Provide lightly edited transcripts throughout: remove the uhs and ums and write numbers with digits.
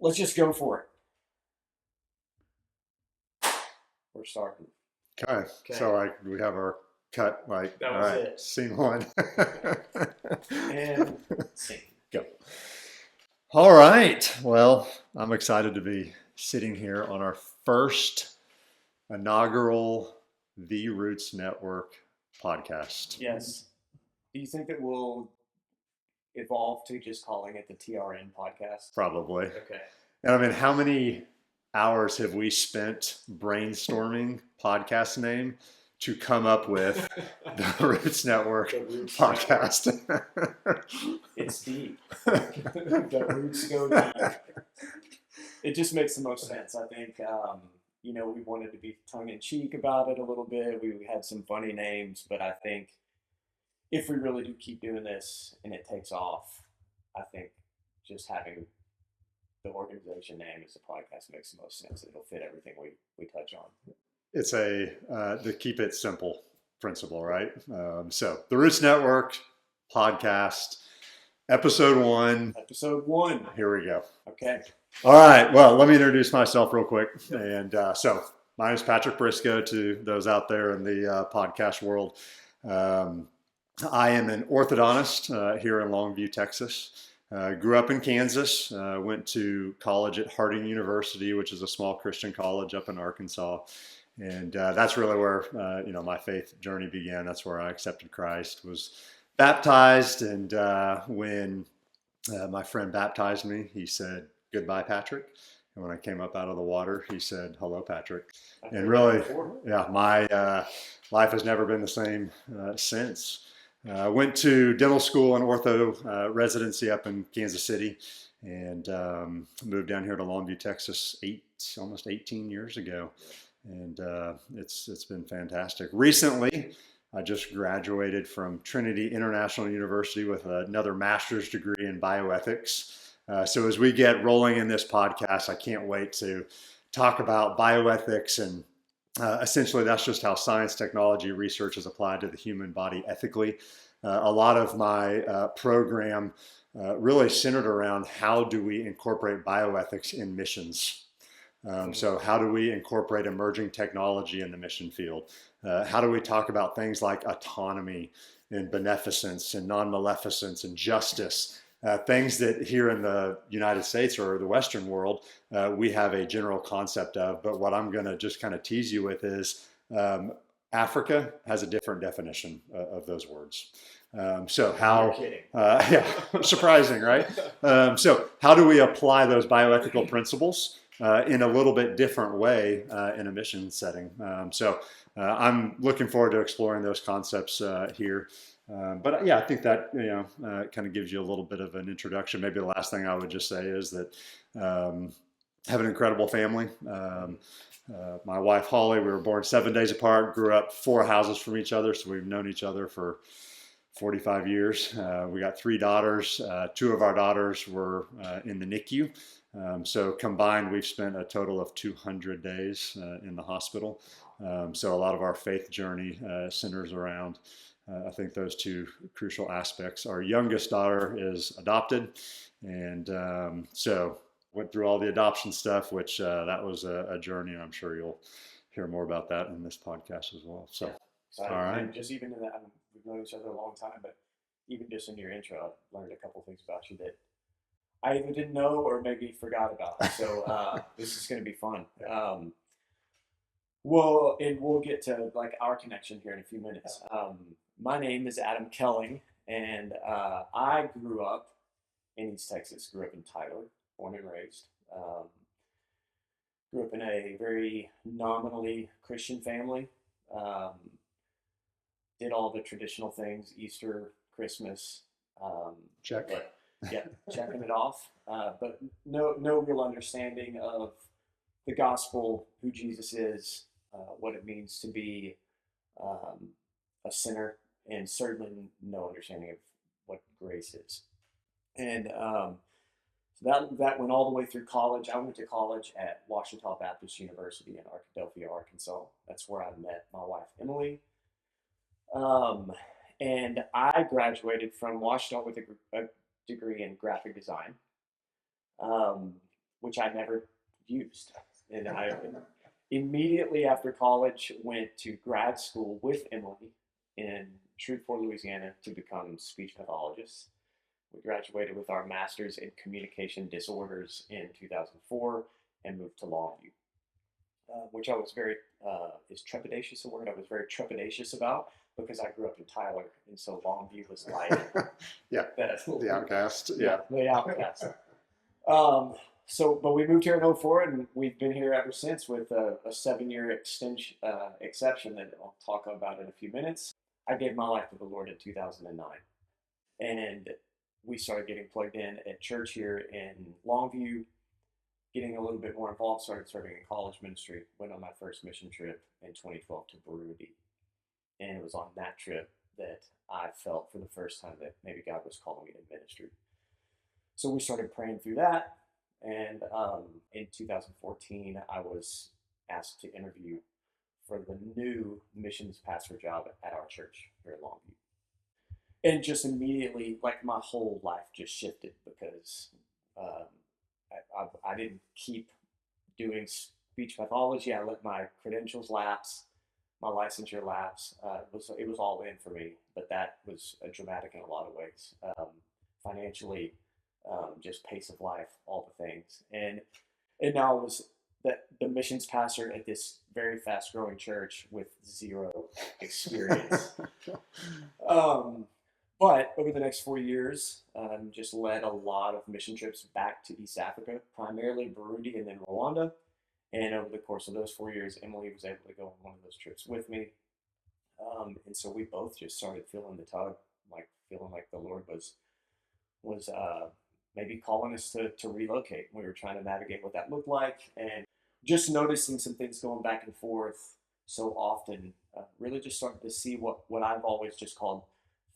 let's just go for it. We're starting. Okay. So we have our cut, like, That all was right, it. scene one. And scene. Go. All right. Well, I'm excited to be sitting here on our first inaugural The Roots Network podcast. Yes. Do you think that we'll evolve to just calling it the TRN Podcast? Probably. Okay. And I mean, how many hours have we spent brainstorming podcast name to come up with the Roots Network The Roots podcast? It's deep. The roots go deep. It just makes the most sense. I think, we wanted to be tongue-in-cheek about it a little bit. We had some funny names, but I think if we really do keep doing this and it takes off, I think just having the organization name as a podcast makes the most sense. It'll fit everything we touch on. It's the keep it simple principle, right? So the Roots Network podcast, episode 1. Episode 1. Here we go. Okay. All right. Well, let me introduce myself real quick. And so my name is Patrick Briscoe to those out there in the podcast world. I am an orthodontist here in Longview, Texas. Grew up in Kansas, went to college at Harding University, which is a small Christian college up in Arkansas. And that's really where, my faith journey began. That's where I accepted Christ, was baptized. And when my friend baptized me, he said, "Goodbye, Patrick." And when I came up out of the water, he said, "Hello, Patrick." And really, yeah, my life has never been the same since. Went to dental school and ortho residency up in Kansas City, and moved down here to Longview, Texas, almost 18 years ago. And it's been fantastic. Recently, I just graduated from Trinity International University with another master's degree in bioethics. So as we get rolling in this podcast, I can't wait to talk about bioethics, and essentially that's just how science, technology, research is applied to the human body ethically. A lot of my program really centered around how do we incorporate bioethics in missions. So how do we incorporate emerging technology in the mission field? How do we talk about things like autonomy and beneficence and non-maleficence and justice? Things that here in the United States or the Western world, we have a general concept of, but what I'm going to just kind of tease you with is Africa has a different definition of those words. So how, yeah, surprising, right? So how do we apply those bioethical principles in a little bit different way in a mission setting? So I'm looking forward to exploring those concepts here. But yeah, I think that, kind of gives you a little bit of an introduction. Maybe the last thing I would just say is that have an incredible family. My wife, Holly, we were born 7 days apart, grew up 4 houses from each other. So we've known each other for 45 years. We got 3 daughters. 2 of our daughters were in the NICU. So combined, we've spent a total of 200 days in the hospital. So a lot of our faith journey centers around I think those 2 crucial aspects. Our youngest daughter is adopted, and so went through all the adoption stuff, which that was a journey, and I'm sure you'll hear more about that in this podcast as well. So, yeah, all right. And just even in that, we've known each other a long time, but even just in your intro, I learned a couple things about you that I either didn't know or maybe forgot about. So this is going to be fun. Well, and we'll get to like our connection here in a few minutes. My name is Adam Koelling, and I grew up in East Texas. Grew up in Tyler, born and raised. Grew up in a very nominally Christian family. Did all the traditional things: Easter, Christmas. Check. But, yeah, checking it off. But no real understanding of the gospel, who Jesus is. What it means to be a sinner, and certainly no understanding of what grace is. And so that went all the way through college. I went to college at Ouachita Baptist University in Arkadelphia, Arkansas. That's where I met my wife, Emily. And I graduated from Ouachita with a degree in graphic design. which I never used. And I immediately after college went to grad school with Emily in Shreveport, Louisiana to become speech pathologists. We graduated with our master's in communication disorders in 2004 and moved to Longview, which I was very, is trepidatious a word? I was very trepidatious about because I grew up in Tyler, and so Longview was like yeah, the outcast. Yeah, the outcast. But we moved here in 2004, and we've been here ever since with a 7-year exception that I'll talk about in a few minutes. I gave my life to the Lord in 2009, and we started getting plugged in at church here in Longview, getting a little bit more involved, started serving in college ministry, went on my first mission trip in 2012 to Burundi. And it was on that trip that I felt for the first time that maybe God was calling me to ministry. So we started praying through that. And in 2014, I was asked to interview for the new missions pastor job at our church here in Longview. And just immediately, like my whole life just shifted because I didn't keep doing speech pathology. I let my credentials lapse, my licensure lapse. It was all in for me, but that was dramatic in a lot of ways. Financially, just pace of life, all the things. And now I was the missions pastor at this very fast growing church with zero experience. But over the next 4 years, just led a lot of mission trips back to East Africa, primarily Burundi and then Rwanda. And over the course of those 4 years, Emily was able to go on one of those trips with me. And so we both just started feeling the tug, like feeling like the Lord was maybe calling us to relocate. We were trying to navigate what that looked like, and just noticing some things going back and forth so often, really just started to see what I've always just called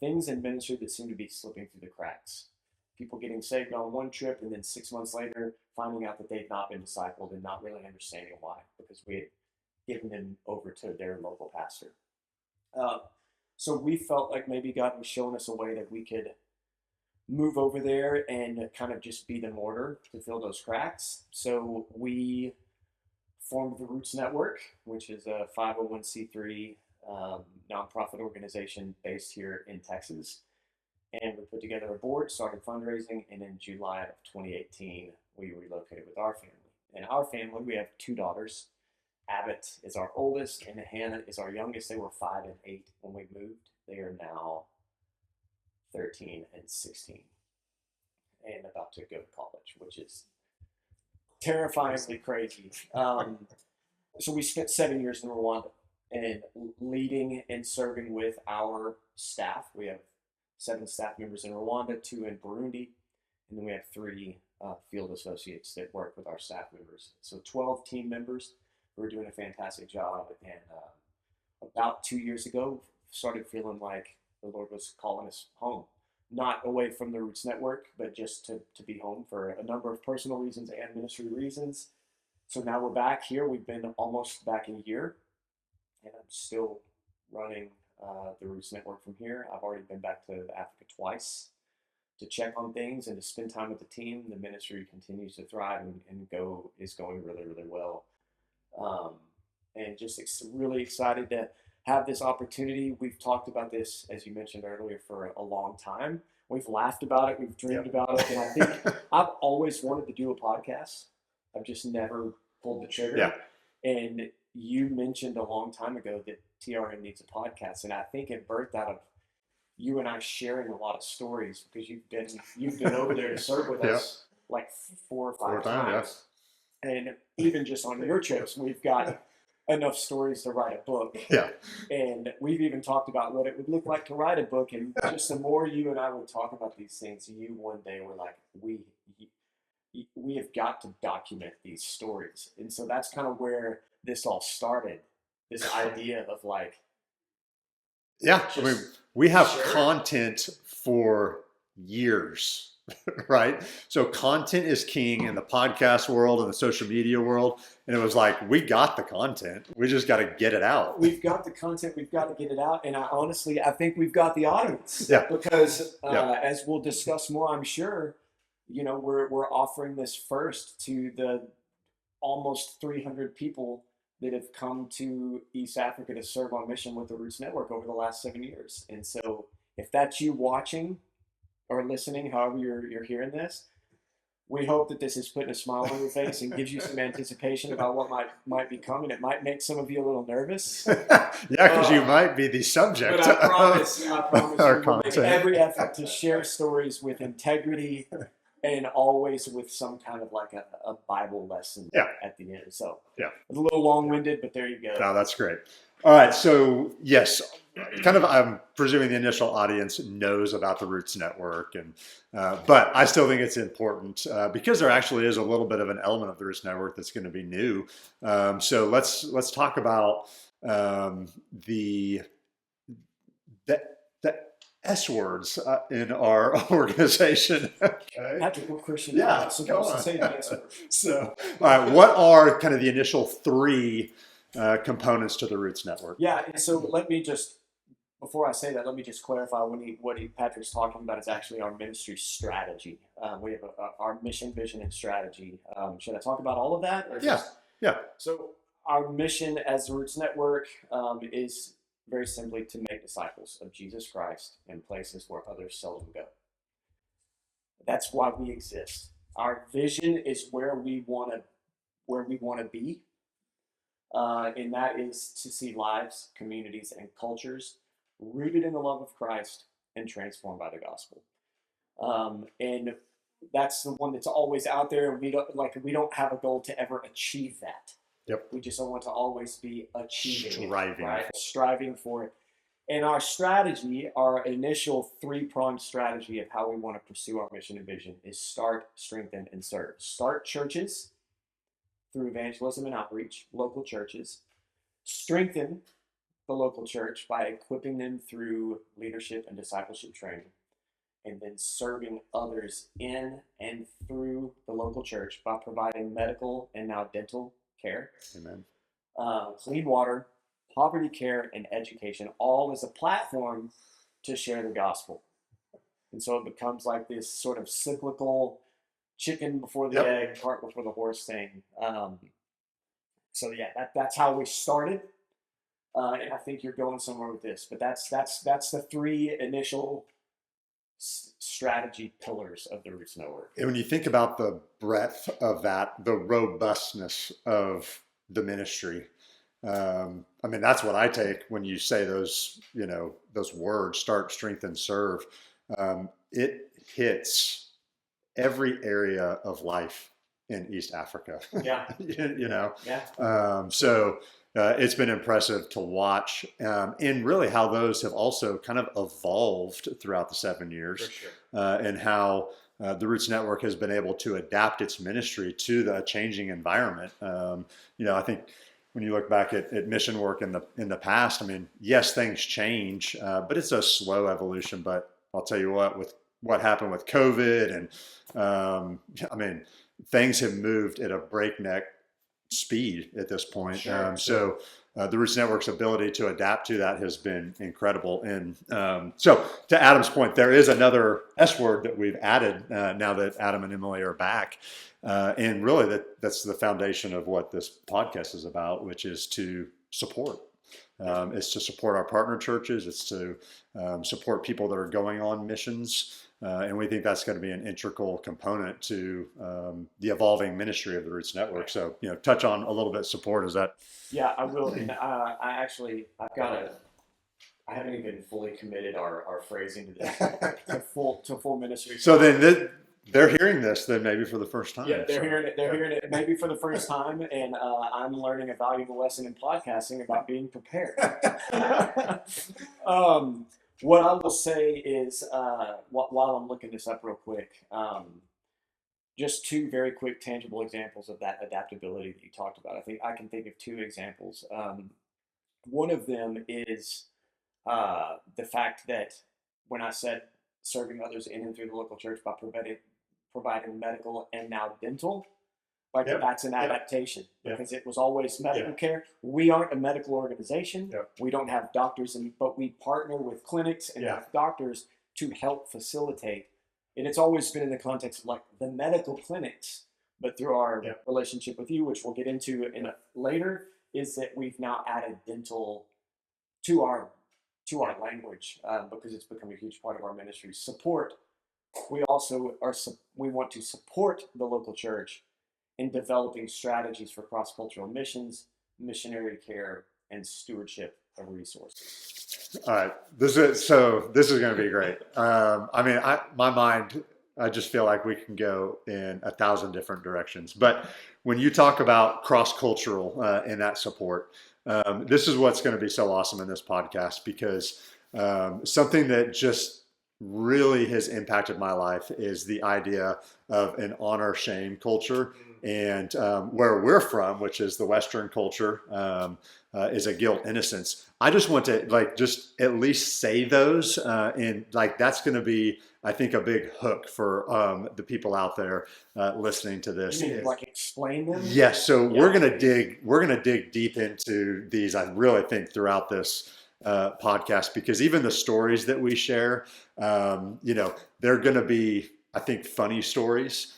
things in ministry that seem to be slipping through the cracks. People getting saved on one trip and then 6 months later finding out that they've not been discipled and not really understanding why, because we had given them over to their local pastor. So we felt like maybe God was showing us a way that we could move over there and kind of just be the mortar to fill those cracks. So we formed the Roots Network, which is a 501c3 nonprofit organization based here in Texas. And we put together a board, started fundraising, and in July of 2018, we relocated with our family. In our family, we have 2 daughters. Abbott is our oldest, and Hannah is our youngest. They were 5 and 8 when we moved. They are now 13 and 16 and about to go to college, which is terrifyingly crazy. So we spent 7 years in Rwanda and leading and serving with our staff. We have 7 staff members in Rwanda, 2 in Burundi, and then we have 3 field associates that work with our staff members. So 12 team members who are doing a fantastic job. And about 2 years ago, started feeling like the Lord was calling us home. Not away from the Roots Network, but just to be home for a number of personal reasons and ministry reasons. So now we're back here. We've been almost back a year, and I'm still running the Roots Network from here. I've already been back to Africa twice to check on things and to spend time with the team. The ministry continues to thrive and is going really, really well. And just really excited to have this opportunity. We've talked about this, as you mentioned earlier, for a long time. We've laughed about it. We've dreamed about it. And I think I've always wanted to do a podcast. I've just never pulled the trigger. Yeah. And you mentioned a long time ago that TRN needs a podcast. And I think it birthed out of you and I sharing a lot of stories, because you've been over there to serve with us like 4 or 5 times. Yeah. And even just on your trips, we've got enough stories to write a book. Yeah. And we've even talked about what it would look like to write a book. And just the more you and I would talk about these things, you one day were like, we have got to document these stories. And so that's kind of where this all started, this idea of like, yeah, I mean, we have content for years, right? So content is king in the podcast world and the social media world. And it was like, we got the content. We just got to get it out. We've got the content. We've got to get it out. And I think we've got the audience. Yeah. Because as we'll discuss more, I'm sure, we're offering this first to the almost 300 people that have come to East Africa to serve on mission with the Roots Network over the last 7 years. And so if that's you watching or listening, however you're hearing this, we hope that this is putting a smile on your face and gives you some anticipation about what might be coming. It might make some of you a little nervous. Yeah, because you might be the subject. But I promise our we will make content. every effort to share stories with integrity and always with some kind of like a Bible lesson at the end. So it's a little long-winded, but there you go. No, that's great. All right. So yes, I'm presuming the initial audience knows about the Roots Network, but I still think it's important because there actually is a little bit of an element of the Roots Network that's going to be new. So let's talk about the S words in our organization. Okay. Patrick, we're Christian. Yeah, supposed to say the S word. So, all right, what are kind of the initial three components to the Roots Network? Yeah, and so before I say that, let me just clarify what Patrick's talking about is actually our ministry strategy. We have our mission, vision, and strategy. Should I talk about all of that? Or Yeah. So our mission as the Roots Network is very simply to make disciples of Jesus Christ in places where others seldom go. That's why we exist. Our vision is where we want to be, and that is to see lives, communities, and cultures rooted in the love of Christ and transformed by the gospel. And that's the one that's always out there. We don't have a goal to ever achieve that. Yep. We just want to always be achieving striving for it. And our strategy, our initial three-pronged strategy of how we want to pursue our mission and vision is start, strengthen, and serve. Start churches through evangelism and outreach, local churches. Strengthen the local church by equipping them through leadership and discipleship training. And then serving others in and through the local church by providing medical and now dental care. Amen. Clean water, poverty care, and education, all as a platform to share the gospel. And so it becomes like this sort of cyclical chicken before the egg, cart before the horse thing. That's how we started. And I think you're going somewhere with this, but that's the three initial strategy pillars of the Roots Network. And when you think about the breadth of that, the robustness of the ministry, that's what I take when you say those words, start, strengthen, serve. It hits every area of life in East Africa. Yeah. It's been impressive to watch, and really how those have also kind of evolved throughout the 7 years. For sure. And how the Roots Network has been able to adapt its ministry to the changing environment. I think when you look back at mission work in the past, yes, things change, but it's a slow evolution. But I'll tell you with what happened with COVID, and things have moved at a breakneck speed at this point. Sure. The Roots Network's ability to adapt to that has been incredible. And so to Adam's point, there is another S word that we've added now that Adam and Emily are back. And really that's the foundation of what this podcast is about, which is to support. It's to support our partner churches. It's to support people that are going on missions. And we think that's going to be an integral component to the evolving ministry of the Roots Network. So, touch on a little bit support. Is that? Yeah, I will. And I haven't even fully committed our phrasing to this to full ministry. So then they're hearing this then maybe for the first time. Yeah, they're hearing it. They're hearing it maybe for the first time, and I'm learning a valuable lesson in podcasting about being prepared. What I will say is, while I'm looking this up real quick, just two very quick tangible examples of that adaptability that you talked about. I think I can think of two examples. One of them is the fact that when I said serving others in and through the local church by providing medical and now dental, that's an adaptation because it was always medical care. We aren't a medical organization. We don't have doctors, but we partner with clinics and with doctors to help facilitate and it's always been in the context of like the medical clinics, but through our relationship with you, which we'll get into later, is that we've now added dental to our language because it's become a huge part of our ministry. Support. We also we want to support the local church in developing strategies for cross-cultural missions, missionary care, and stewardship of resources. All right, this is going to be great. I mean, my mind, I just feel like we can go in 1,000 different directions. But when you talk about cross-cultural in that support, this is what's going to be so awesome in this podcast, because something that just really has impacted my life is the idea of an honor-shame culture. And where we're from, which is the Western culture, is a guilt-innocence. I just want to just at least say those, and that's going to be, I think, a big hook for the people out there listening to this. You mean explain them? Yes. So we're gonna dig deep into these. I really think throughout this podcast, because even the stories that we share, they're going to be, I think, funny stories.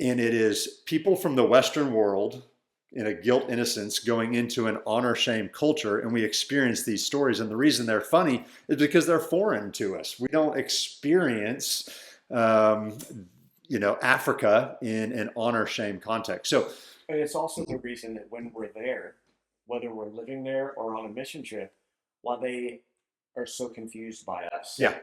And it is people from the Western world in a guilt-innocence going into an honor-shame culture, and we experience these stories. And the reason they're funny is because they're foreign to us. We don't experience, Africa in an honor-shame context. So, and it's also the reason that when we're there, whether we're living there or on a mission trip, why they are so confused by us. Yeah.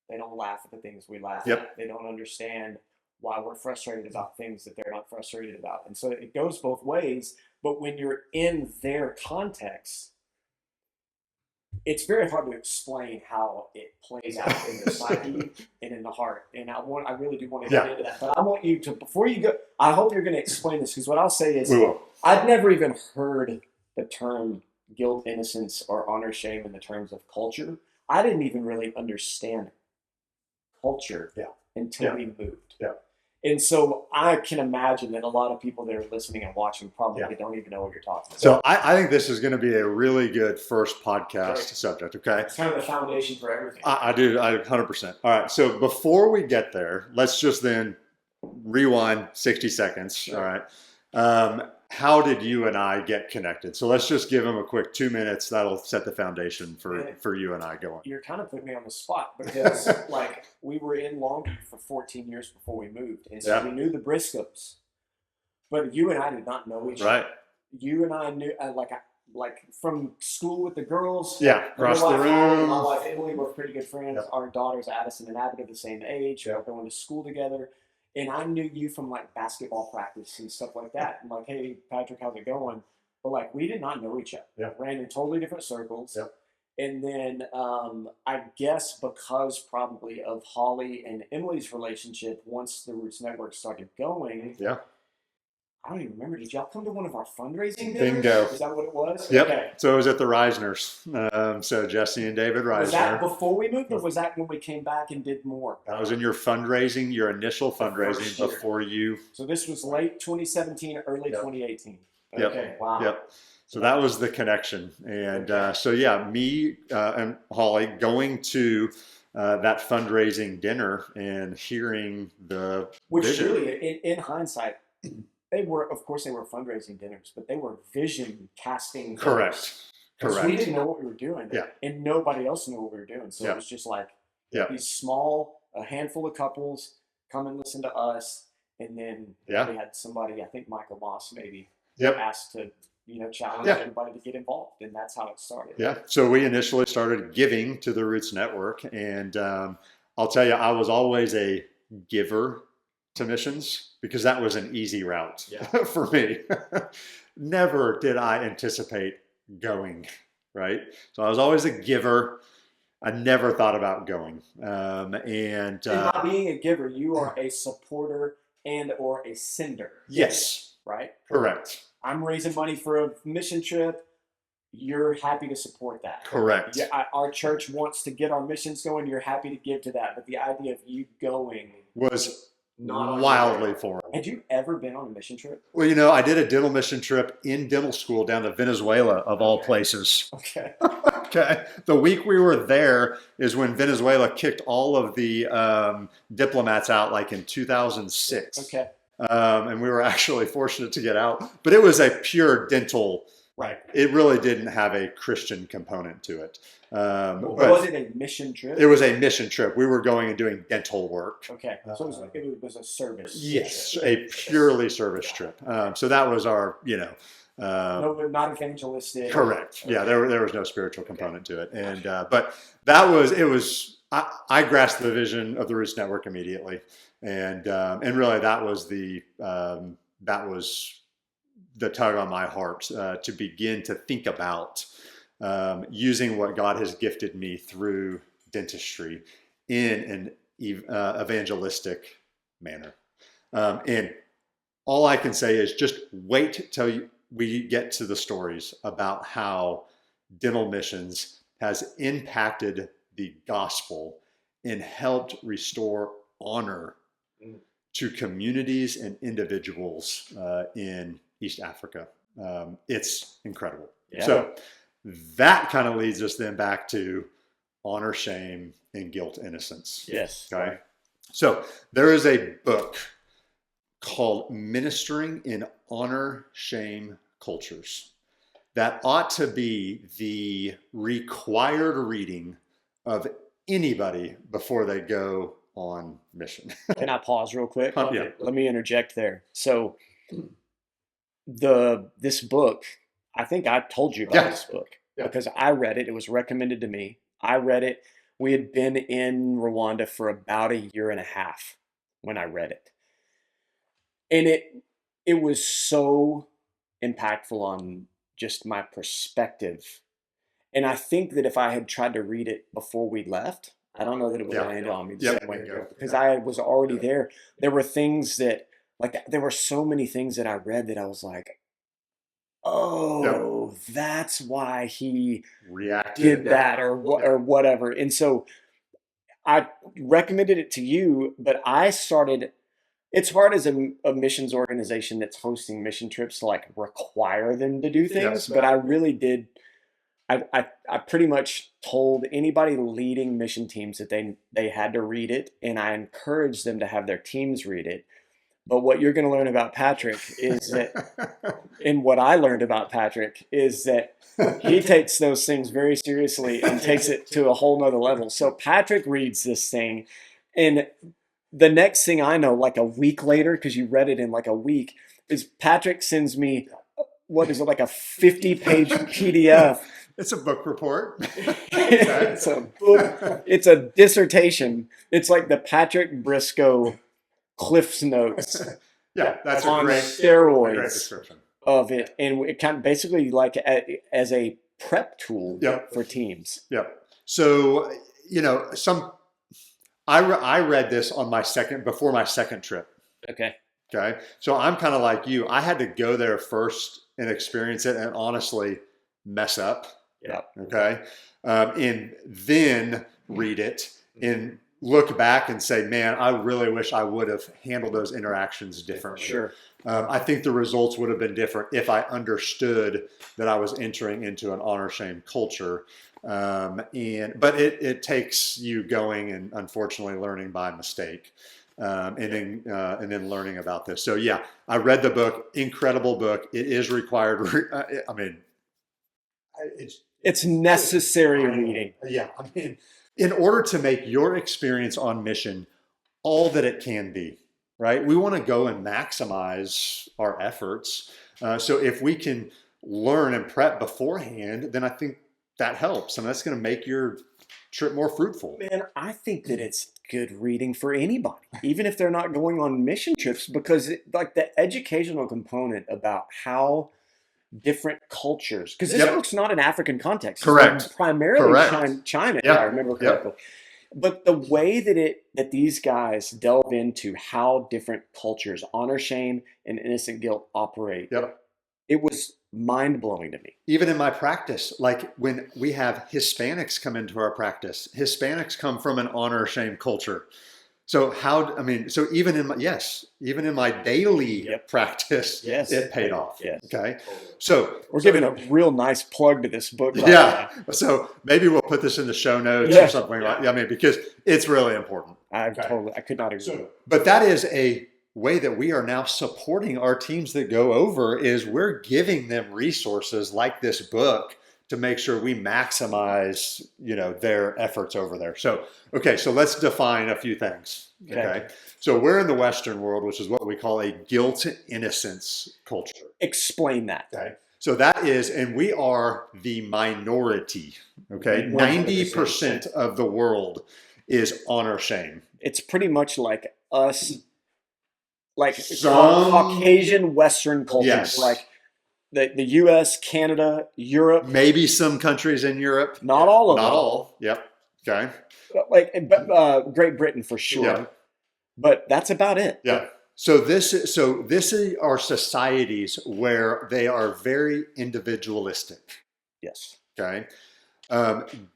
They don't laugh at the things we laugh Yep. at. They don't understand why we're frustrated about things that they're not frustrated about. And so it goes both ways. But when you're in their context, it's very hard to explain how it plays out in the psyche and in the heart. And I really do want to get into that. But I want you to, before you go, I hope you're going to explain this, because what I'll say is I've never even heard the term guilt, innocence, or honor shame in the terms of culture. I didn't even really understand culture until we moved. Yeah. And so I can imagine that a lot of people that are listening and watching probably don't even know what you're talking about. So I think this is going to be a really good first podcast subject, okay? It's kind of the foundation for everything. I do, 100%. All right, so before we get there, let's just then rewind 60 seconds, all right? How did you and I get connected? So let's just give them a quick 2 minutes. That'll set the foundation for you and I going. You're kind of putting me on the spot, because we were in Longview for 14 years before we moved. And so we knew the Briscoes, but you and I did not know each other. Right. You and I knew, from school with the girls. Yeah, across the room. My wife Emily were pretty good friends. Yep. Our daughters Addison and Abbott are the same age. Yep. We were going to school together. And I knew you from basketball practice and stuff like that. I'm like, hey, Patrick, how's it going? But we did not know each other. Yep. Ran in totally different circles. Yep. And then I guess because probably of Holly and Emily's relationship, once the Roots Network started going, I don't even remember. Did y'all come to one of our fundraising dinners? Bingo. Is that what it was? Yep. Okay. So it was at the Reisners. So Jesse and David Reisner. Was that before we moved, or was that when we came back and did more? That was in your fundraising, your initial fundraising before you. So this was late 2017, early 2018. Yep. Okay. Wow. Yep. So that was the connection. And me and Holly going to that fundraising dinner and hearing the vision. Really, in hindsight, they were fundraising dinners, but they were vision casting. Correct. We didn't know what we were doing. Yeah. And nobody else knew what we were doing. So it was just these small, a handful of couples come and listen to us. And then we had somebody, I think Michael Moss maybe, asked to, challenge everybody to get involved. And that's how it started. Yeah. So we initially started giving to the Roots Network. And I'll tell you, I was always a giver to missions, because that was an easy route for me. Never did I anticipate going, right? So I was always a giver. I never thought about going. And not being a giver, you are a supporter and or a sender. Yes. Right? Correct. I'm raising money for a mission trip. You're happy to support that. Correct. Our church wants to get our missions going. You're happy to give to that. But the idea of you going was not wildly foreign. Had you ever been on a mission trip? Well, I did a dental mission trip in dental school down to Venezuela, of all places. Okay. Okay. The week we were there is when Venezuela kicked all of the diplomats out, like in 2006. Okay. And we were actually fortunate to get out, but it was a pure dental. Right. It really didn't have a Christian component to it. But was it a mission trip? It was a mission trip. We were going and doing dental work. Okay. So it was a service. Yes, trip. a purely service trip. So that was our, no, not evangelistic. Correct. Okay. Yeah, there was no spiritual component to it, and but it was. I grasped the vision of the Roots Network immediately, and really that was the tug on my heart to begin to think about using what God has gifted me through dentistry in an evangelistic manner. And all I can say is just wait till we get to the stories about how dental missions has impacted the gospel and helped restore honor to communities and individuals in East Africa. It's incredible. Yeah. So that kind of leads us then back to honor, shame, and guilt-innocence. Yes. Okay. So there is a book called Ministering in Honor, Shame Cultures that ought to be the required reading of anybody before they go on mission. Can I pause real quick? Yeah. Let me interject there. So this book, I think I told you about this book because I read it. It was recommended to me. I read it. We had been in Rwanda for about a year and a half when I read it. And it was so impactful on just my perspective. And I think that if I had tried to read it before we left, I don't know that it would have landed on me the same way because I was already there. There were things that, there were so many things that I read that I was like, oh, that's why he did that or whatever. And so I recommended it to you, but I started. It's hard as a missions organization that's hosting mission trips to require them to do things, but I really did. I pretty much told anybody leading mission teams that they had to read it, and I encouraged them to have their teams read it. But what you're going to learn about Patrick is that, and what I learned about Patrick is that he takes those things very seriously and takes it to a whole nother level. So Patrick reads this thing, and the next thing I know, a week later, because you read it in a week, is Patrick sends me, what is it, a 50-page PDF. It's a book report. It's a book. It's a dissertation. It's like the Patrick Briscoe Cliff's Notes. Yeah, that's on a great steroids of it, and it kind of basically as a prep tool for teams. Yep. So I read this on before my second trip. Okay. Okay. So I'm kind of like you. I had to go there first and experience it and honestly mess up. Yeah. Okay. And then read it and look back and say, man, I really wish I would have handled those interactions differently. Sure. I think the results would have been different if I understood that I was entering into an honor shame culture. But it takes you going and unfortunately learning by mistake, and then learning about this. So yeah, I read the book, incredible book. It is required. I mean, it's necessary reading. Yeah, I mean, in order to make your experience on mission all that it can be, right? We want to go and maximize our efforts. So if we can learn and prep beforehand, then I think that helps, and that's going to make your trip more fruitful. Man, I think that it's good reading for anybody, even if they're not going on mission trips, because the educational component about how different cultures, because this book's not an African context. Correct. It's primarily China, if I remember correctly. But the way that these guys delve into how different cultures, honor, shame, and innocent guilt operate, it was mind-blowing to me. Even in my practice, when we have Hispanics come into our practice, Hispanics come from an honor shame culture. So so even in my daily practice, Yes. it paid off. Yes. Okay. So We're giving a real nice plug to this book. Yeah. So maybe we'll put this in the show notes or something like that. I mean, because it's really important. I could not agree. But that is a way that we are now supporting our teams that go over, is we're giving them resources like this book to make sure we maximize, their efforts over there. So let's define a few things. Okay. So we're in the Western world, which is what we call a guilt-innocence culture. Explain that. Okay. So that is, and we are the minority. Okay. 90% of the world is honor shame. It's pretty much like us, like Caucasian Western cultures. Yes. Like the U.S., Canada, Europe. Maybe some countries in Europe. Not all of them. Not all. Yep. Okay. But Great Britain for sure. Yeah. But that's about it. Yeah. So this is our societies where they are very individualistic. Yes. Okay.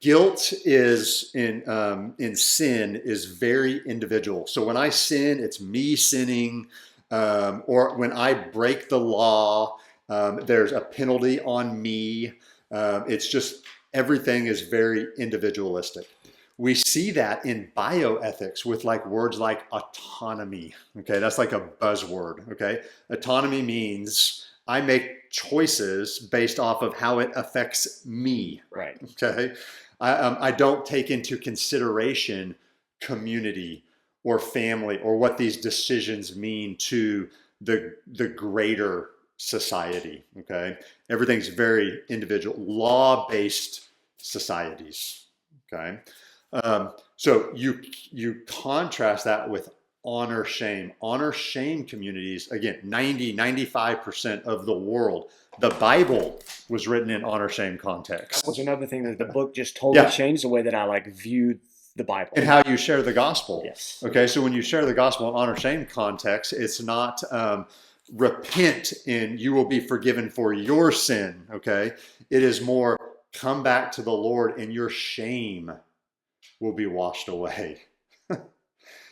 Guilt is in sin is very individual. So when I sin, it's me sinning, or when I break the law, there's a penalty on me. It's just, everything is very individualistic. We see that in bioethics with words like autonomy. Okay, that's like a buzzword. Okay, autonomy means I make choices based off of how it affects me. Right. Okay, I don't take into consideration community or family or what these decisions mean to the greater society. Okay, everything's very individual, law-based societies. Okay. So you contrast that with honor shame communities. Again, 95% of the world, the Bible was written in honor shame context. That was another thing that the book just totally changed the way that I viewed the Bible and how you share the gospel. Yes. Okay. So when you share the gospel in honor shame context, it's not, repent and you will be forgiven for your sin. Okay. It is more, come back to the Lord and your shame will be washed away.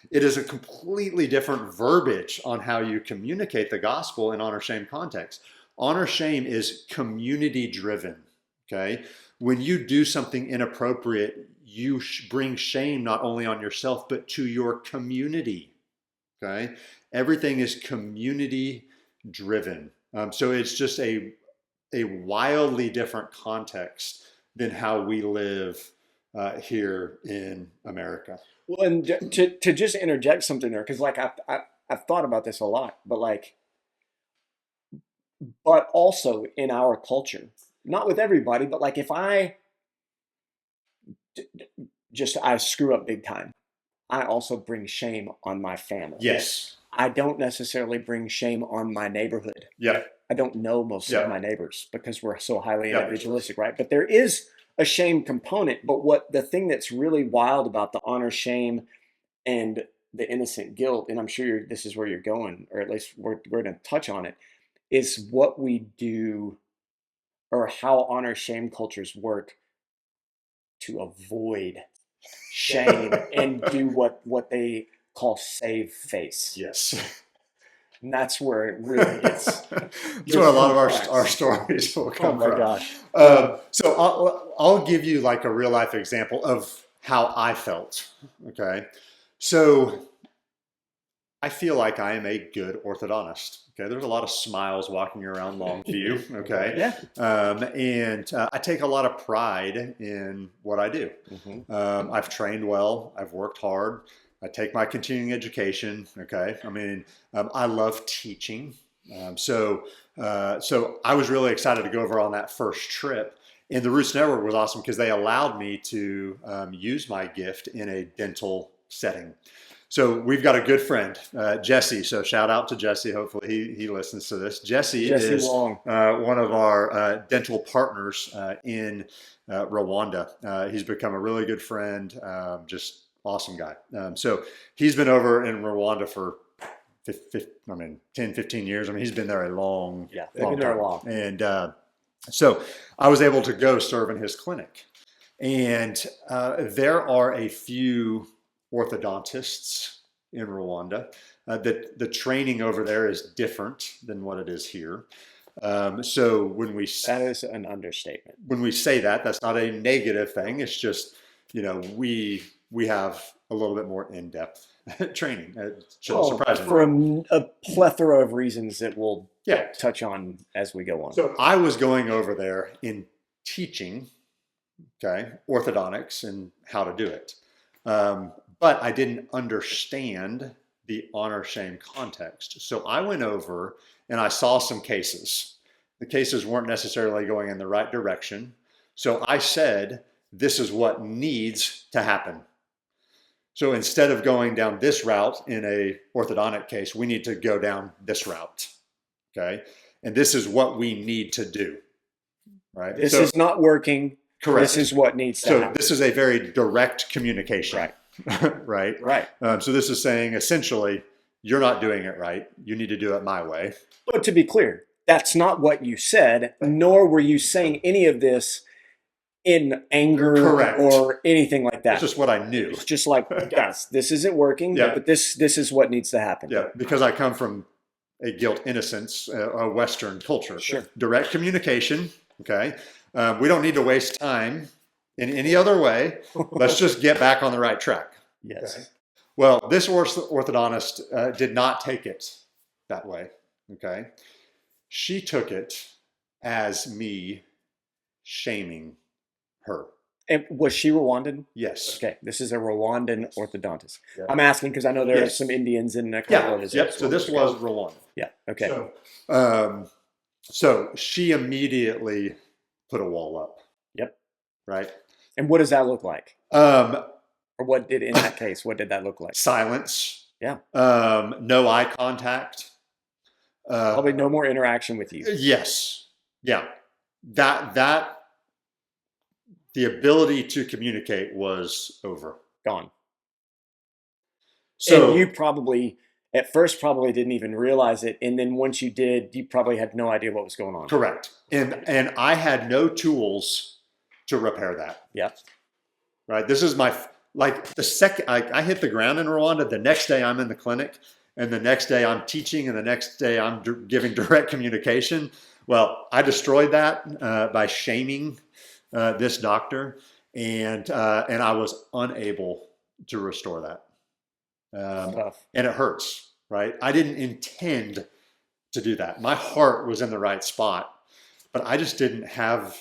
It is a completely different verbiage on how you communicate the gospel in honor shame context. Honor shame is community driven. Okay. When you do something inappropriate, you bring shame not only on yourself, but to your community. Okay. Everything is community driven. So it's just a wildly different context than how we live here in America. Well, and to just interject something there, because I've thought about this a lot, but also in our culture, not with everybody, but if I screw up big time, I also bring shame on my family. Yes. I don't necessarily bring shame on my neighborhood. Yeah. I don't know most of my neighbors because we're so highly individualistic, right? But there is a shame component. But the thing that's really wild about the honor shame and the innocent guilt, and I'm sure this is where you're going, or at least we're going to touch on it, is what we do or how honor shame cultures work to avoid shame and do what they call save face. Yes. And that's where it really gets. That's where a lot of our stories will come from. Oh my gosh. So I'll give you a real life example of how I felt. Okay. So I feel like I am a good orthodontist. Okay. There's a lot of smiles walking around Longview. Okay. Yeah. And I take a lot of pride in what I do. Mm-hmm. I've trained well. I've worked hard. I take my continuing education. Okay. I mean, I love teaching. So I was really excited to go over on that first trip. And the Roots Network was awesome because they allowed me to use my gift in a dental setting. So we've got a good friend, Jesse. So shout out to Jesse. Hopefully he listens to this. Jesse is Long. One of our dental partners in Rwanda. He's become a really good friend, just awesome guy. So he's been over in Rwanda for 10, 15 years. I mean, he's been there a long time. And so I was able to go serve in his clinic. And there are a few orthodontists in Rwanda. The training over there is different than what it is here. So when we That is an understatement. when we say that, that's not a negative thing. It's just, we have a little bit more in-depth training. It shouldn't surprise me. For a plethora of reasons that we'll Yeah. touch on as we go on. So I was going over there in teaching, orthodontics and how to do it. But I didn't understand the honor shame context. So I went over and I saw some cases. The cases weren't necessarily going in the right direction. So I said, this is what needs to happen. So instead of going down this route in a orthodontic case, we need to go down this route. Okay. And this is what we need to do. Right. This is not working. Correct. This is what needs to happen. So this is a very direct communication. Right. Right. So this is saying essentially, you're not doing it right. You need to do it my way. But to be clear, that's not what you said, nor were you saying any of this in anger Correct. or anything like that. That's just what I knew. It's just like, guys, this isn't working, Yeah. but this is what needs to happen. Yeah, because I come from a guilt-innocence, a Western culture. Sure. Direct communication, okay? We don't need to waste time in any other way. Let's just get back on the right track. Yes. Okay? Well, this orthodontist did not take it that way, okay? She took it as me shaming her. And was she Rwandan? Yes. Okay, this is a Rwandan orthodontist. Yeah. I'm asking because I know there are Yes. some Indians in a couple of his. Yep. So this was Rwanda. Yeah. Okay. So she immediately put a wall up. Yep. Right. And what does that look like? Or what did in that case? What did that look like? Silence. Yeah. No eye contact. Probably no more interaction with you. Yes. Yeah. That the ability to communicate was over. Gone. So and you probably at first probably didn't even realize it, and then once you did, you probably had no idea what was going on. correct. And I had no tools to repair that. Yeah. Right. This is the second I hit the ground in Rwanda, the next day I'm in the clinic, and the next day I'm teaching, and the next day I'm giving direct communication. Well, I destroyed that by shaming this doctor, and I was unable to restore that. Tough. And it hurts, right? I didn't intend to do that. My heart was in the right spot, but I just didn't have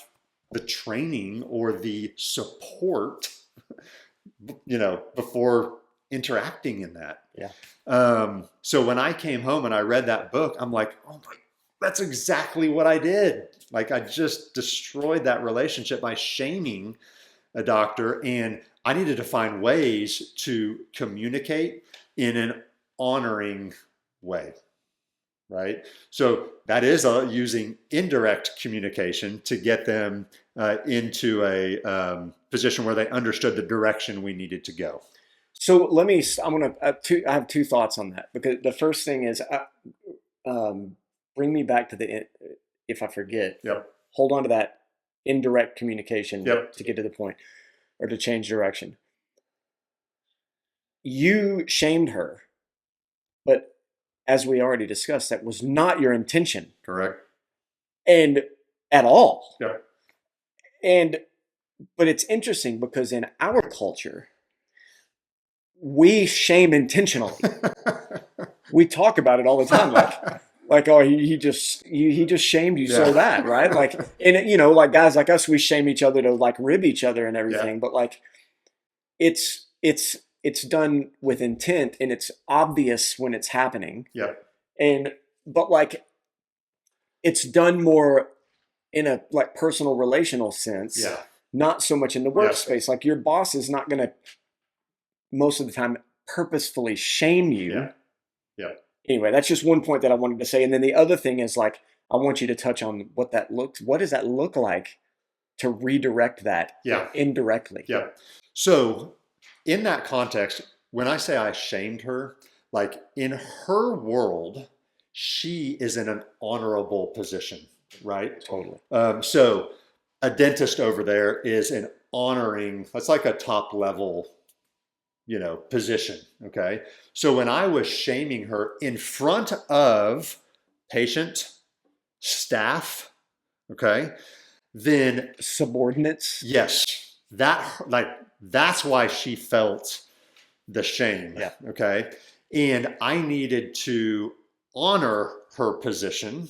the training or the support, before interacting in that. Yeah. So when I came home and I read that book, I'm like, oh my, that's exactly what I did. Like I just destroyed that relationship by shaming a doctor, and I needed to find ways to communicate in an honoring way, right? So that is using indirect communication to get them into a position where they understood the direction we needed to go. So I have two thoughts on that, because the first thing is, bring me back to if I forget, Yep. hold on to that indirect communication Yep. to get to the point or to change direction. You shamed her, but as we already discussed, that was not your intention. Correct. And at all. Yep. But it's interesting because in our culture, we shame intentionally. We talk about it all the time, like oh, he just shamed you so that, right? Like, and like guys like us, we shame each other to like rib each other and everything, Yeah. but like it's done with intent, and it's obvious when it's happening. Yep. But like it's done more in a like personal relational sense. Yeah. Not so much in the workspace. Like your boss is not going to most of the time purposefully shame you. Yeah. Yeah. Anyway, that's just one point that I wanted to say. And then the other thing is like, I want you to touch on what does that look like to redirect that indirectly? Yeah. So in that context, when I say I shamed her, like in her world, she is in an honorable position, right? Totally. So a dentist over there is an honoring, that's like a top level position. Okay. So when I was shaming her in front of patient, staff, okay, then Subordinates. yes, that's why she felt the shame. Yeah. Okay. And I needed to honor her position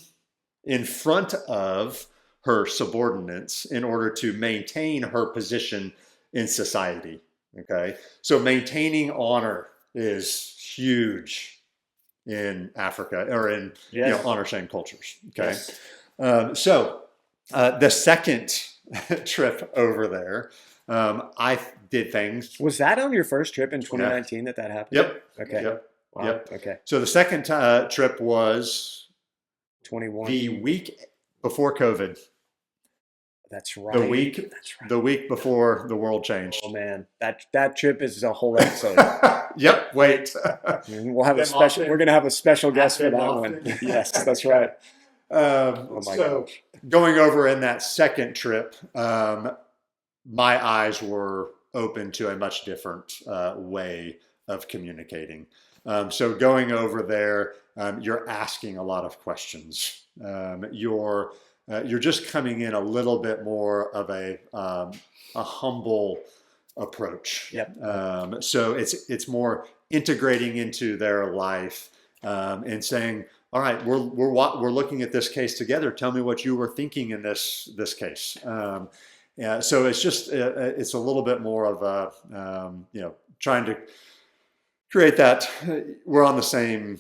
in front of her subordinates in order to maintain her position in society. Okay. So maintaining honor is huge in Africa or in honor shame cultures. Okay. Yes. So the second trip over there, I did things. Was that on your first trip in 2019 that happened? Yep. Okay. Yep. Wow. Yep. Okay. So the second trip was 21. the week before COVID. That's right. The week before the world changed. Oh man, that trip is a whole episode. Yep. Wait. We'll have a special. We're going to have a special guest for that one. Yes, that's right. Oh my gosh. Going over in that second trip, my eyes were open to a much different way of communicating. So going over there, you're asking a lot of questions. You're just coming in a little bit more of a humble approach. Yep. So it's more integrating into their life and saying, all right, we're looking at this case together. Tell me what you were thinking in this case. So it's just it's a little bit more of a trying to create that we're on the same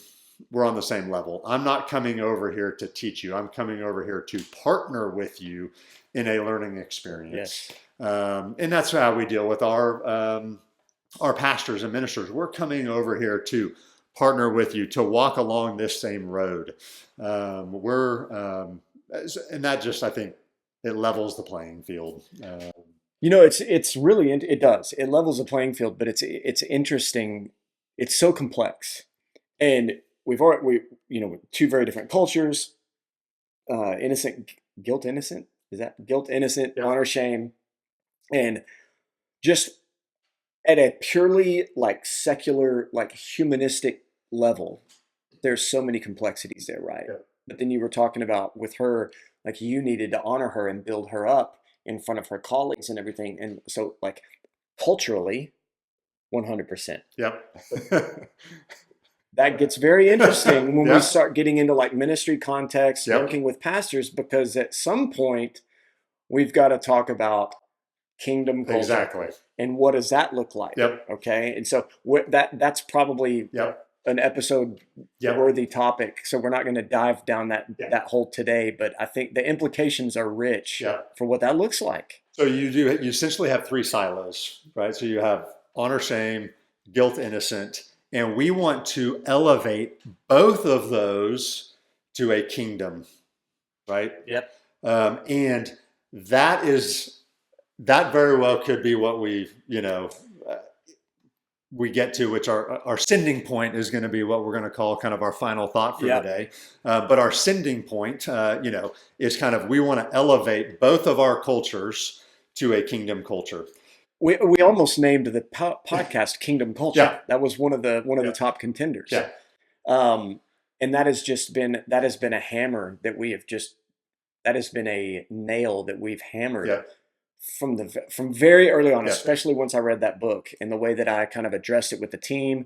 level. I'm not coming over here to teach you. I'm coming over here to partner with you in a learning experience. Yes. And that's how we deal with our pastors and ministers. We're coming over here to partner with you to walk along this same road. And that just, I think, it levels the playing field. It's really, it does. It levels the playing field, but it's interesting. It's so complex, and we two very different cultures. Guilt-innocent. Is that guilt-innocent? Yeah. Honor shame, and just at a purely secular, humanistic level, there's so many complexities there, right? Yeah. But then you were talking about with her, you needed to honor her and build her up in front of her colleagues and everything. And so culturally, 100%. Yep. That gets very interesting when Yeah. we start getting into ministry context, Yep. working with pastors, because at some point we've got to talk about kingdom culture. Exactly. And what does that look like? Yep. Okay. And so that's probably an episode worthy topic. So we're not going to dive down that hole today, but I think the implications are rich for what that looks like. So you essentially have three silos, right? So you have honor, shame, guilt, innocent, and we want to elevate both of those to a kingdom, right? Yep. And that very well could be what we get to, which our sending point is going to be what we're going to call kind of our final thought for today. But our sending point, is kind of, we want to elevate both of our cultures to a kingdom culture. We almost named the podcast Kingdom Culture. Yeah. That was one of the top contenders. Yeah. And that has been a hammer that has been a nail that we've hammered from very early on, especially once I read that book and the way that I kind of addressed it with the team,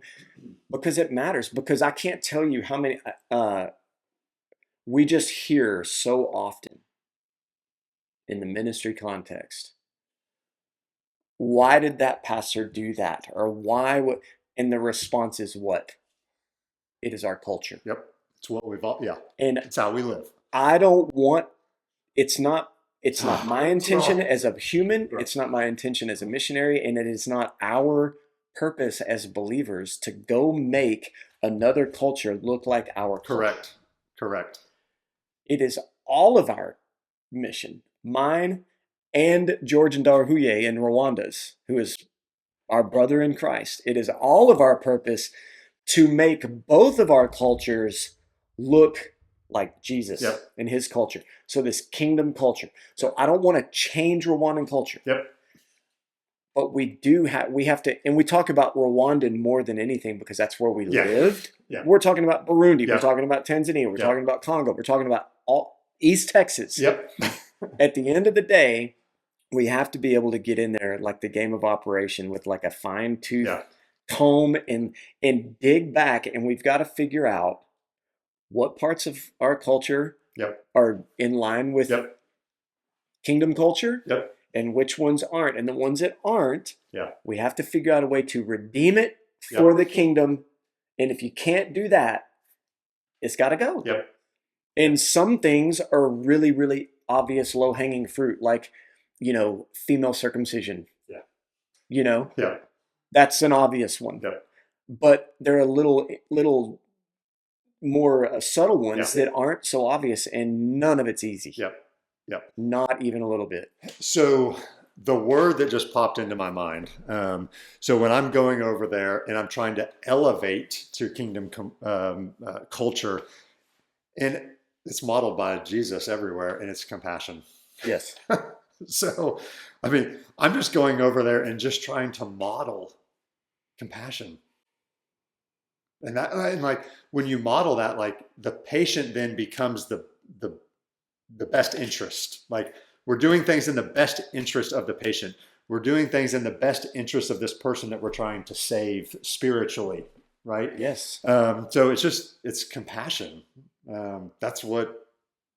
because it matters. Because I can't tell you how many we just hear so often in the ministry context. Why did that pastor do that? Or why and the response is what? It is our culture. Yep. It's what we've all, and it's how we live. I don't want, it's not my intention as a human. Right. It's not my intention as a missionary. And it is not our purpose as believers to go make another culture look like our culture. Correct. It is all of our mission, mine and George and Darhuye in Rwanda's, who is our brother in Christ. It is all of our purpose to make both of our cultures look like Jesus and his culture. So this kingdom culture. So I don't want to change Rwandan culture. Yep. but we have to, and we talk about Rwandan more than anything because that's where we lived. Yeah. We're talking about Burundi. Yeah. We're talking about Tanzania. We're Yeah. talking about Congo. We're talking about all East Texas. Yep. At the end of the day, we have to be able to get in there like the game of operation with like a fine tooth comb and dig back, and we've got to figure out what parts of our culture are in line with kingdom culture and which ones aren't. And the ones that aren't, we have to figure out a way to redeem it for the kingdom. And if you can't do that, it's got to go. And some things are really, really obvious low-hanging fruit, like, female circumcision. That's an obvious one. But there are little more subtle ones that aren't so obvious, and none of it's easy. Not even a little bit. So the word that just popped into my mind. So when I'm going over there and I'm trying to elevate to kingdom culture, and it's modeled by Jesus everywhere, and it's compassion. Yes. So, I mean, I'm just going over there and just trying to model compassion. And like when you model that, like the patient then becomes the best interest. Like we're doing things in the best interest of the patient. We're doing things in the best interest of this person that we're trying to save spiritually, right? Yes. So it's compassion. That's what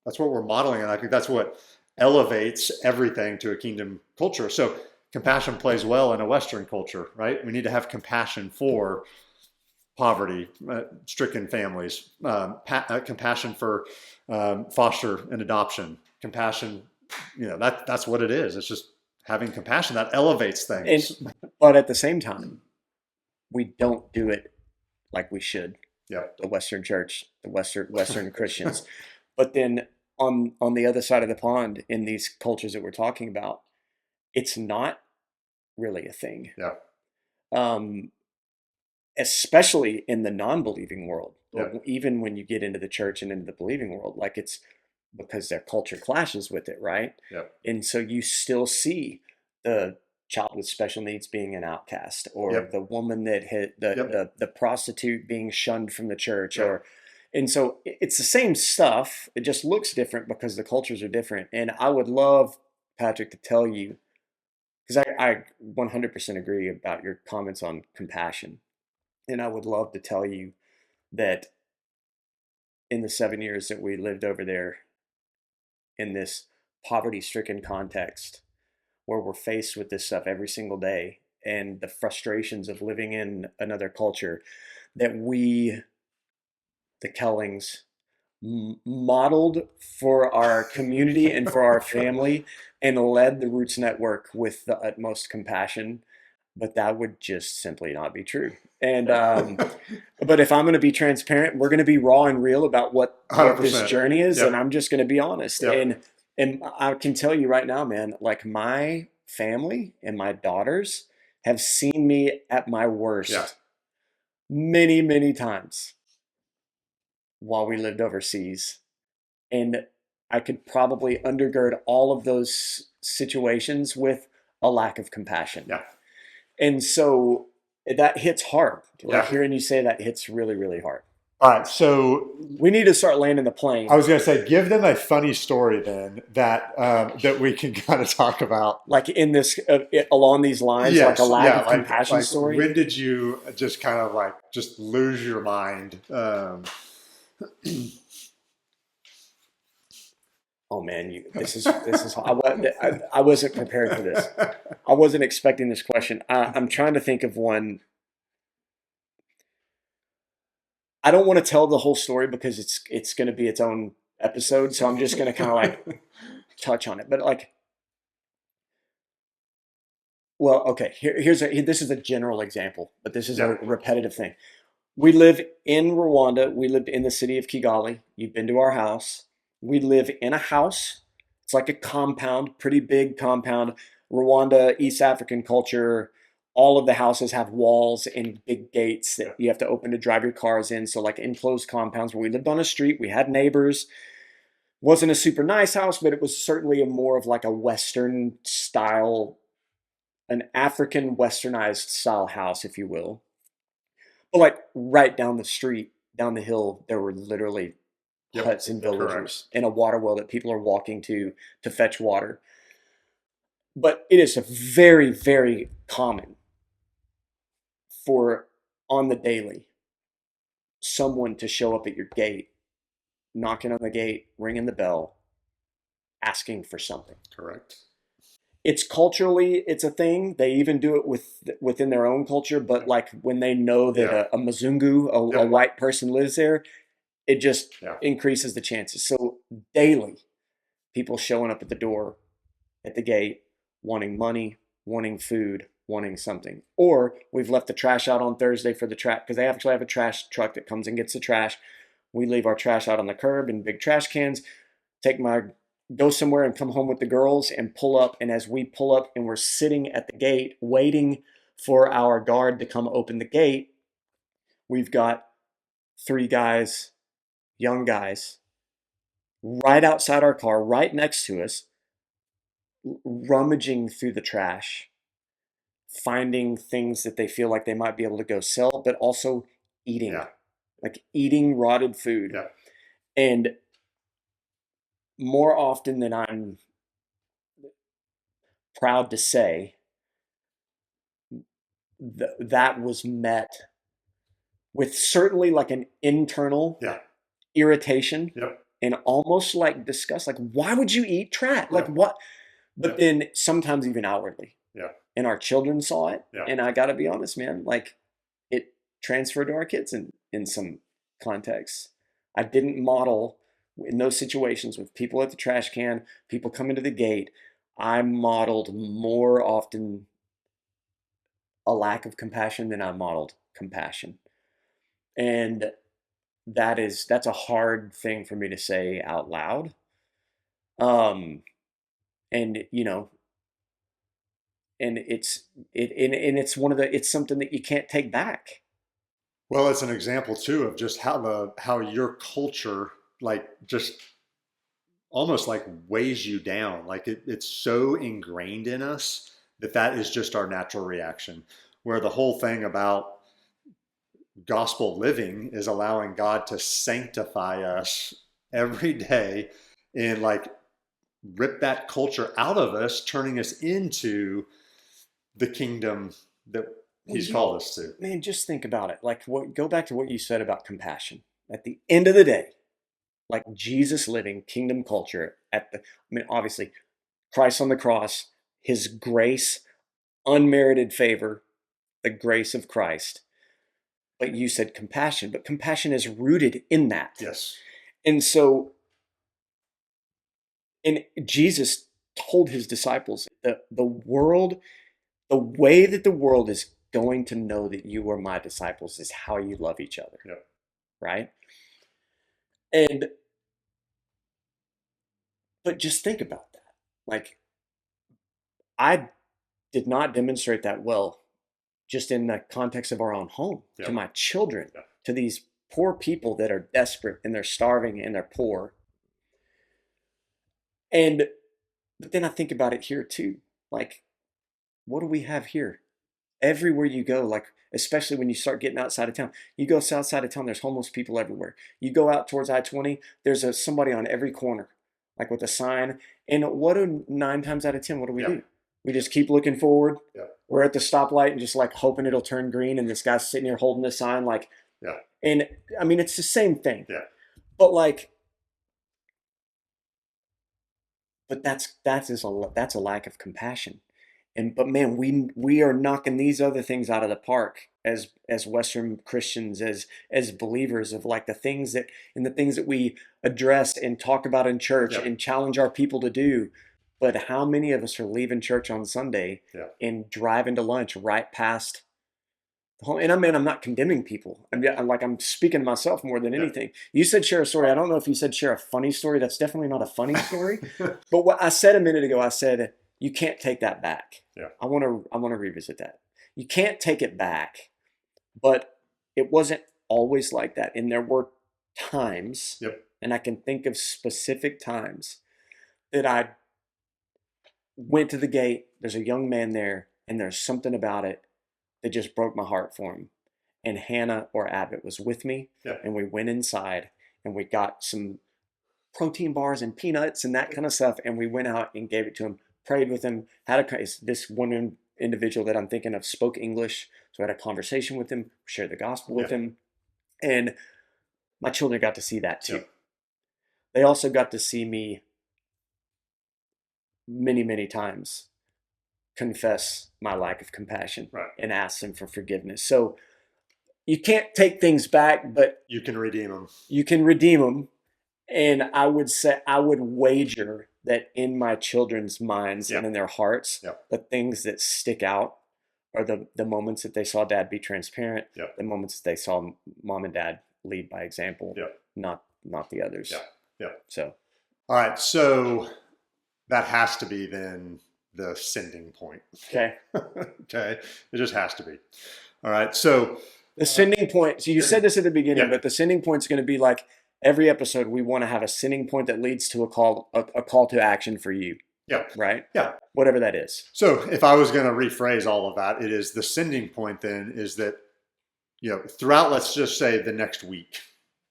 we're modeling, and I think that's what elevates everything to a kingdom culture. So compassion plays well in a Western culture, right? We need to have compassion for poverty, stricken families, compassion for foster and adoption, compassion. That's what it is. It's just having compassion that elevates things. But at the same time, we don't do it like we should. The Western church, the Western Christians. But then on the other side of the pond, in these cultures that we're talking about, it's not really a thing. Especially in the non-believing world. Even when you get into the church and into the believing world, like it's because their culture clashes with it, right? And so you still see the child with special needs being an outcast, or the woman that hit the prostitute being shunned from the church, and so it's the same stuff. It just looks different because the cultures are different. And I would love, Patrick, to tell you, because I 100% agree about your comments on compassion. And I would love to tell you that in the 7 years that we lived over there in this poverty-stricken context, where we're faced with this stuff every single day and the frustrations of living in another culture, that we, the Koellings, modeled for our community and for our family and led the Roots Network with the utmost compassion. But that would just simply not be true. And but if I'm going to be transparent, we're going to be raw and real about what this journey is, and I'm just going to be honest. And I can tell you right now, man, like my family and my daughters have seen me at my worst many, many times while we lived overseas. And I could probably undergird all of those situations with a lack of compassion. And so that hits hard. Like hearing you say that hits really, really hard. All right, so we need to start landing the plane. I was going to say, give them a funny story then that we can kind of talk about, like in this along these lines, like a lack of compassion story. When did you just kind of like just lose your mind? Oh man, this is I wasn't prepared for this. I wasn't expecting this question. I'm trying to think of one. I don't want to tell the whole story because it's going to be its own episode. So I'm just going to kind of like touch on it. But like, well, okay. This is a general example, but this is a repetitive thing. We live in Rwanda. We lived in the city of Kigali. You've been to our house. We live in a house. It's like a compound, pretty big compound. Rwanda, East African culture. All of the houses have walls and big gates that you have to open to drive your cars in. So like enclosed compounds where we lived on a street. We had neighbors. Wasn't a super nice house, but it was certainly more of like a Western style an African westernized style house, if you will. But like right down the street, down the hill, there were literally huts and correct. villagers and a water well that people are walking to fetch water. But it is a very, very common for on the daily someone to show up at your gate, knocking on the gate, ringing the bell, asking for something. Correct. It's culturally, it's a thing. They even do it within their own culture. But like when they know that a Mzungu, a white person lives there, it just increases the chances. So daily, people showing up at the door, at the gate, wanting money, wanting food, wanting something. Or we've left the trash out on Thursday for the trash, because they actually have a trash truck that comes and gets the trash. We leave our trash out on the curb in big trash cans, go somewhere and come home with the girls and pull up. And as we pull up and we're sitting at the gate waiting for our guard to come open the gate, we've got 3 guys, young guys, right outside our car, right next to us, rummaging through the trash, finding things that they feel like they might be able to go sell, but also eating, like eating rotted food. Yeah. And more often than I'm proud to say, that was met with certainly like an internal irritation and almost like disgust. Like, why would you eat trash? Like what? But then sometimes even outwardly. Yeah. And our children saw it. Yeah. And I got to be honest, man, like it transferred to our kids in some contexts. I didn't model in those situations with people at the trash can, people coming to the gate. I modeled more often a lack of compassion than I modeled compassion. And that's a hard thing for me to say out loud. And and it's it's something that you can't take back. Well, it's an example too of just how your culture like just almost like weighs you down. Like it's so ingrained in us that is just our natural reaction. Where the whole thing about gospel living is allowing God to sanctify us every day and like rip that culture out of us, turning us into the kingdom that he's called us to. Man, just think about it. Like go back to what you said about compassion. At the end of the day, like Jesus living kingdom culture obviously Christ on the cross, his grace, unmerited favor, the grace of Christ. But you said compassion, but compassion is rooted in that. Yes. And so, and Jesus told his disciples that the way that the world is going to know that you are my disciples is how you love each other. Yeah. Right? But just think about that. Like, I did not demonstrate that well just in the context of our own home, to my children, to these poor people that are desperate and they're starving and they're poor. But then I think about it here too. Like, what do we have here? Everywhere you go, like, especially when you start getting outside of town, you go outside of town, there's homeless people everywhere. You go out towards I-20, there's somebody on every corner, like with a sign. And what do 9 times out of 10, what do we do? We just keep looking forward. Yeah. We're at the stoplight and just like hoping it'll turn green. And this guy's sitting here holding the sign like, and I mean, it's the same thing. Yeah. But like, but that's a lack of compassion. But man, we are knocking these other things out of the park as Western Christians, as believers, of like the things that we address and talk about in church and challenge our people to do. But how many of us are leaving church on Sunday and driving to lunch right past the home? And I'm not condemning people. I'm speaking to myself more than anything. You said share a story. I don't know if you said share a funny story. That's definitely not a funny story. But what I said a minute ago, I said, you can't take that back. Yeah. I want to revisit that. You can't take it back, but it wasn't always like that. And there were times, and I can think of specific times that I went to the gate. There's a young man there. And there's something about it that just broke my heart for him. And Hannah or Abbott was with me, and we went inside and we got some protein bars and peanuts and that kind of stuff. And we went out and gave it to him, prayed with him, this one individual that I'm thinking of spoke English. So I had a conversation with him, shared the gospel with him. And my children got to see that too. They also got to see me many, many times confess my lack of compassion and ask them for forgiveness. So you can't take things back, but you can redeem them. You can redeem them. And I would wager that in my children's minds and in their hearts, the things that stick out are the moments that they saw dad be transparent, the moments that they saw mom and dad lead by example, not the others. So, all right. So that has to be then the sending point. Okay. Okay. It just has to be. All right. So the sending point. So you said this at the beginning, but the sending point is going to be like every episode. We want to have a sending point that leads to a call to action for you. Yeah. Right. Yeah. Whatever that is. So if I was going to rephrase all of that, it is the sending point then is that, throughout, let's just say the next week.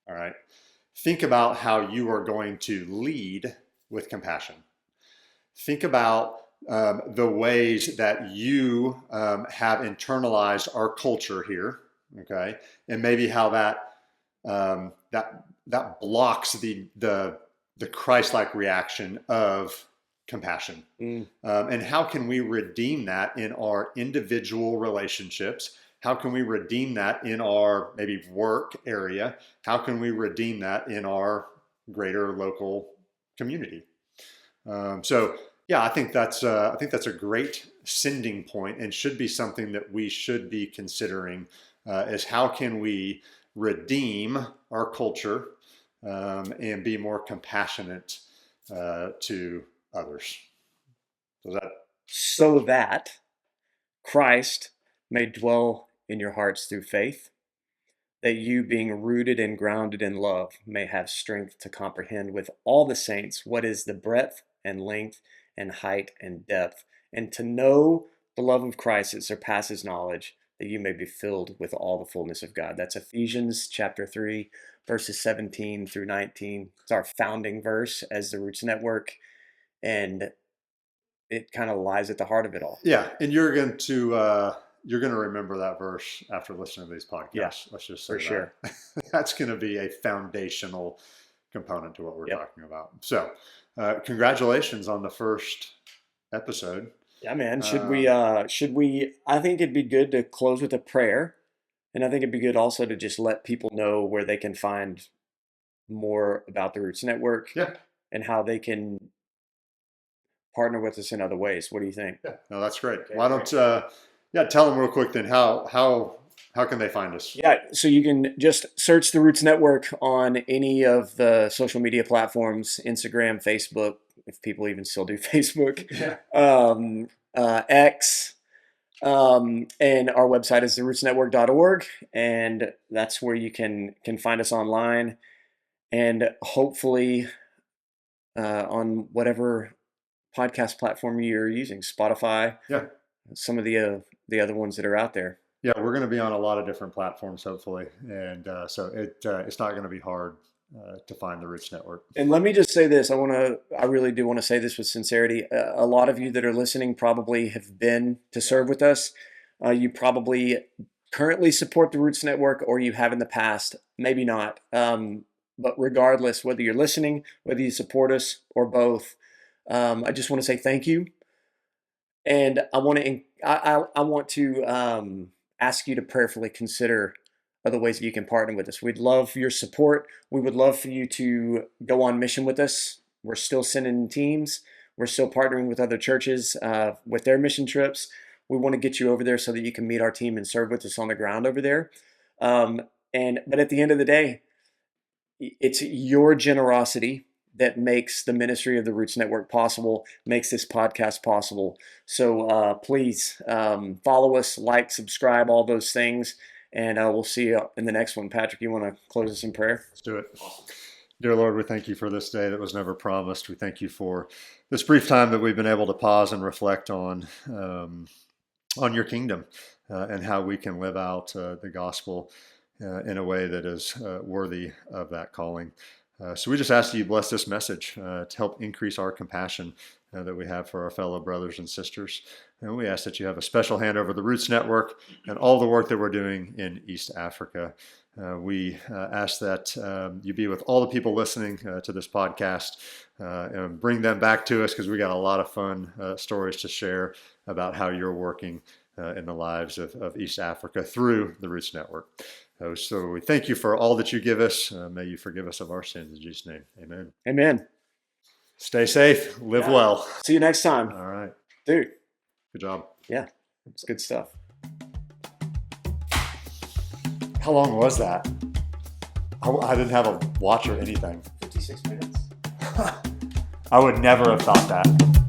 All right. Think about how you are going to lead with compassion. Think about the ways that you have internalized our culture here, okay, and maybe how that blocks the Christ-like reaction of compassion, and how can we redeem that in our individual relationships? How can we redeem that in our maybe work area? How can we redeem that in our greater local community? I think that's a great sending point and should be something that we should be considering is how can we redeem our culture and be more compassionate to others. So that Christ may dwell in your hearts through faith, that you, being rooted and grounded in love, may have strength to comprehend with all the saints what is the breadth and length and height and depth, and to know the love of Christ that surpasses knowledge, that you may be filled with all the fullness of God. That's Ephesians chapter 3, verses 17 through 19. It's our founding verse as the Roots Network, and it kind of lies at the heart of it all. Yeah, and you're going to remember that verse after listening to these podcasts. Yeah, let's just say for sure. That's going to be a foundational component to what we're talking about. So, congratulations on the first episode. Yeah, man. Should we, I think it'd be good to close with a prayer. And I think it'd be good also to just let people know where they can find more about the Roots Network and how they can partner with us in other ways. What do you think? Yeah, no, that's great. Okay, why don't, tell them real quick then, how can they find us? Yeah, so you can just search the Roots Network on any of the social media platforms, Instagram, Facebook, if people even still do Facebook, X, and our website is therootsnetwork.org, and that's where you can find us online, and hopefully on whatever podcast platform you're using, Spotify, some of the other ones that are out there. Yeah, we're going to be on a lot of different platforms, hopefully, and so it's not going to be hard to find the Roots Network. And let me just say this: I really do want to say this with sincerity. A lot of you that are listening probably have been to serve with us. You probably currently support the Roots Network, or you have in the past, maybe not. But regardless, whether you're listening, whether you support us, or both, I just want to say thank you. And I want to ask you to prayerfully consider other ways that you can partner with us. We'd love your support. We would love for you to go on mission with us. We're still sending teams. We're still partnering with other churches with their mission trips. We want to get you over there so that you can meet our team and serve with us on the ground over there. But at the end of the day, it's your generosity that makes the ministry of the Roots Network possible, makes this podcast possible. So please follow us, like, subscribe, all those things. And we'll see you in the next one. Patrick, you want to close us in prayer? Let's do it. Dear Lord, we thank you for this day that was never promised. We thank you for this brief time that we've been able to pause and reflect on on your kingdom and how we can live out the gospel in a way that is worthy of that calling. So we just ask that you bless this message to help increase our compassion that we have for our fellow brothers and sisters. And we ask that you have a special hand over the Roots Network and all the work that we're doing in East Africa. We ask that you be with all the people listening to this podcast and bring them back to us, because we got a lot of fun stories to share about how you're working in the lives of East Africa through the Roots Network. So we thank you for all that you give us. May you forgive us of our sins in Jesus' name. Amen. Amen. Stay safe. Live well. See you next time. All right. Dude. Good job. Yeah. It's good stuff. How long was that? I didn't have a watch or anything. 56 minutes. I would never have thought that.